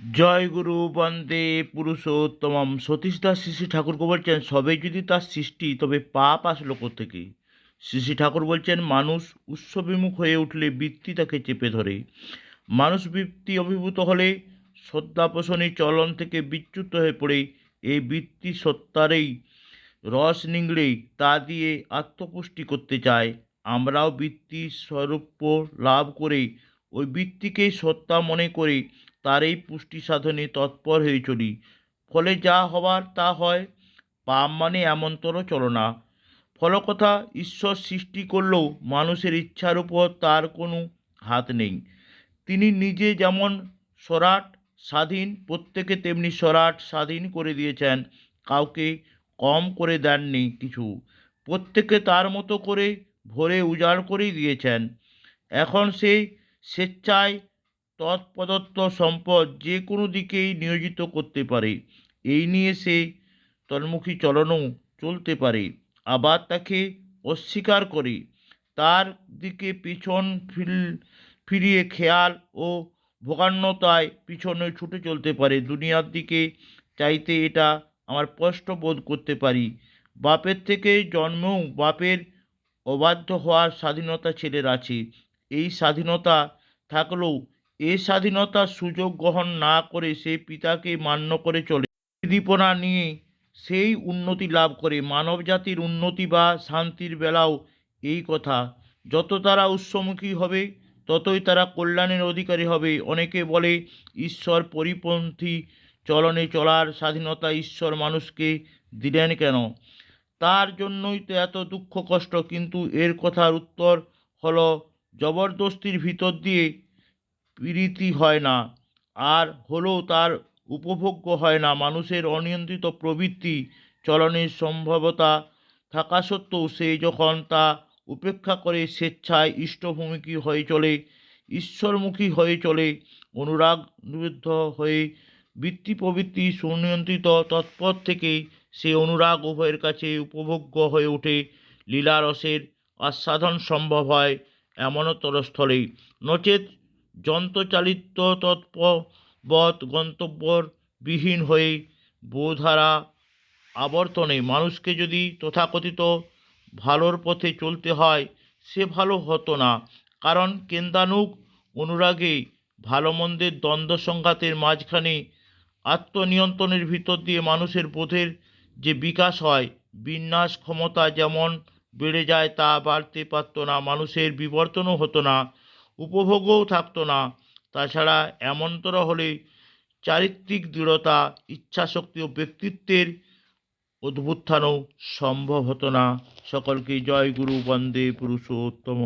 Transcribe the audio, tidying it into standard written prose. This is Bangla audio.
জয় গুরু বন্দে পুরুষোত্তমম। সতীশ দাস শ্রী ঠাকুরকে বলছেন, সবে যদি তার সৃষ্টি, তবে পাপ আসলো কোত্থেকে? শ্রী ঠাকুর বলছেন, মানুষ উৎসবিমুখ হয়ে উঠলে বৃত্তি তাকে চেপে ধরে। মানুষ বৃত্তি অভিভূত হলে শ্রদ্ধাপোষণী চলন থেকে বিচ্যুত হয়ে পড়ে এই বৃত্তি সত্তারেই রস নিংড়ে তা দিয়ে আত্মপুষ্টি করতে চায়। আমরাও বৃত্তি স্বরূপ লাভ করে ওই বৃত্তিকেই সত্তা মনে করে তার এই পুষ্টি সাধনে তৎপর হয়ে চলি। ফলে যা হবার তা হয়। পাপ মানে এমনতর চলনা। ফলকথা, ঈশ্বর সৃষ্টি করলেও মানুষের ইচ্ছার উপর তার কোনো হাত নেই। তিনি নিজে যেমন সরাট স্বাধীন, প্রত্যেকে তেমনি সরাট স্বাধীন করে দিয়েছেন। কাউকে কম করে দেননি কিছু। প্রত্যেকে তার মতো করে ভরে উজাড় করেই দিয়েছেন। এখন সেই স্বেচ্ছায় তৎপ্রদত্ত সম্পদ যে কোনো দিকেই নিয়োজিত করতে পারে। এই নিয়ে সে তন্মুখী চলনও চলতে পারে, আবার তাকে অস্বীকার করে তার দিকে পিছন ফিরিয়ে খেয়াল ও ভোগান্যতায় পিছনে ছুটে চলতে পারে। দুনিয়ার দিকে চাইতে এটা আমার স্পষ্ট বোধ করতে পারি। বাপের থেকে জন্মেও বাপের অবাধ্য হওয়ার স্বাধীনতা ছেলের আছে। এই স্বাধীনতা থাকলেও এ স্বাধীনতার সুযোগ গ্রহণ না করে সে পিতাকে মান্য করে চলে। উদ্দীপনা নিয়ে সেই উন্নতি লাভ করে। মানব জাতির উন্নতি বা শান্তির বেলাও এই কথা। যত তারা উৎসমুখী হবে, ততই তারা কল্যাণের অধিকারী হবে। অনেকে বলে, ঈশ্বর পরিপন্থী চলনে চলার স্বাধীনতা ঈশ্বর মানুষকে দিলেন কেন? তার জন্যই তো এত দুঃখ কষ্ট। কিন্তু এর কথার উত্তর হলো, জবরদস্তির ভিতর দিয়ে প্রীতি হয় না, আর হলেও তার উপভোগ্য হয় না। মানুষের অনিয়ন্ত্রিত প্রবৃত্তি চলনের সম্ভাব্যতা থাকা সত্ত্বেও সে যখন তা উপেক্ষা করে স্বেচ্ছায় ইষ্টভূমিকী হয়ে চলে, ঈশ্বরমুখী হয়ে চলে, অনুরাগ নিবদ্ধ হয়ে বৃত্তি প্রবৃত্তি সুনিয়ন্ত্রিত, তৎপর থেকেই সে অনুরাগ উভয়ের কাছে উপভোগ্য হয়ে ওঠে। লীলারসের আস্বাদন সম্ভব হয় এমনতর স্থলেই। নচেৎ যন্ত্রচালিত তৎপবৎ গন্তব্যর বিহীন হয়ে বোধারা আবর্তনে মানুষকে যদি তথাকথিত ভালোর পথে চলতে হয়, সে ভালো হতো না। কারণ কেন্দ্রানুগ অনুরাগে ভালো মন্দের দ্বন্দ্ব সংঘাতের মাঝখানে আত্মনিয়ন্ত্রণের ভিতর দিয়ে মানুষের বোধের যে বিকাশ হয়, বিন্যাস ক্ষমতা যেমন বেড়ে যায়, তা বাড়তে পারত না। মানুষের বিবর্তনও হতো না, উপভোগও থাকতো না। তাছাড়া এমনতর হলে চারিত্রিক দৃঢ়তা, ইচ্ছাশক্তি ও ব্যক্তিত্বের উদ্ভুত্থানও সম্ভব হতো না। সকলকে জয় গুরু বন্দে পুরুষোত্তম।